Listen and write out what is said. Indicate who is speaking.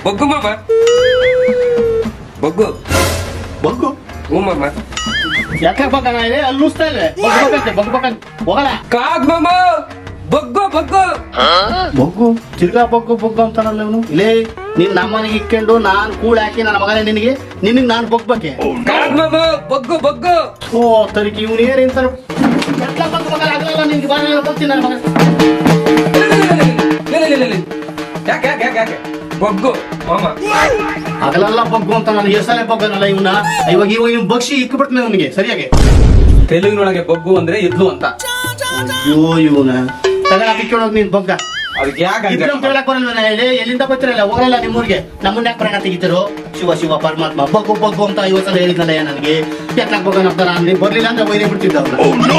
Speaker 1: ಬಗ್ಗು ಮಾಮ ಬಗ್ಗು
Speaker 2: ಬಗ್ಗು
Speaker 1: ಹ್ಞೂ ಮಾಮ
Speaker 2: ಯಾಕೆ ಬಗ್ಗಣ ಇದೆ ಅಲ್ಲಿ ನುಸ್ತಾ ಇದೆ ಬಗ್ಬೇಕಂತ ಹೋಗಲ್ಲ
Speaker 1: ಕಾಗ್ ಮಾಮ ಬಗ್ಗು ಬಗ್ಗು
Speaker 2: ಬಗ್ಗು ತಿರ್ಗಾ ಬಗ್ಗು ಅಂತಾನಲ್ಲ ಇವನು ಇಲ್ಲೇ ನೀನ್ ನಮ್ಮನೆಗೆ ಇಕ್ಕೊಂಡು ನಾನ್ ಕೂಳ್ ಹಾಕಿ ನನ್ನ ಮಗನೇ ನಿನಗೆ ನಾನ್ ಬಗ್ಬಕ್ಕೆ
Speaker 1: ಕಾಗ್ ಮಾಮ ಬಗ್ಗು ಬಗ್ಗು
Speaker 2: ಓ ತರಿಕಿ ಇವನು ಏನಿಂತ ಆಗಲ್ಲ ನಿನ್ಗೆ ಬರ್ತೀನಿ ನನ್ನ ಮಗ
Speaker 1: ಯಾಕೆ ಬಗ್ಗು ಮಾಮ
Speaker 2: ಹಗಲೆಲ್ಲ ಬಗ್ಗು ಅಂತ ನಾನು ಎಷ್ಟೇ ಬಗ್ಗನಲ್ಲ ಇವನ್ನ ಇವಾಗ ಇವ್ ಬಗ್ಸಿ ಇಕ್ಬಿಡ್ತಾನೆ ಅವನಿಗೆ ಸರಿಯಾಗಿ
Speaker 3: ತೆಲುಗಿನೊಳಗೆ ಬಗ್ಗು ಅಂದ್ರೆ ಇದ್ಲು ಅಂತ.
Speaker 2: ಅಯ್ಯೋ ಇವನ ತಗಡ ಬಿಕ್ಕೊಳೋಗ್ ನೀನ್ ಬಗ್ಗ
Speaker 3: ಅದಕ್ಕೆ ಯಾಕೆ
Speaker 2: ಕೇಳಕ್ ಬರಲ್ವನ ಎಲ್ಲಿಂದ ಬರ್ತಿರಲ್ಲ ಹೋಗಲ್ಲ ನಿಮ್ಮೂರಿಗೆ ನಮ್ಮನ್ನ ಯಾಕೆ ಪ್ರಾಣ ತೆಗಿತಿರು ಶಿವ ಪರಮಾತ್ಮ ಬಗ್ಗು ಅಂತ 50 ಸಲ ಹೇಳಿದ್ನಲ್ಲ ನನಗೆ ಎತ್ತಾಕ್ ಬಗ್ಗ ಬರ್ಲಿಲ್ಲ ಅಂದ್ರೆ ಒಯ್ದೇ ಬಿಡ್ತಿದ್ದ ಅವ್ರನ್ನ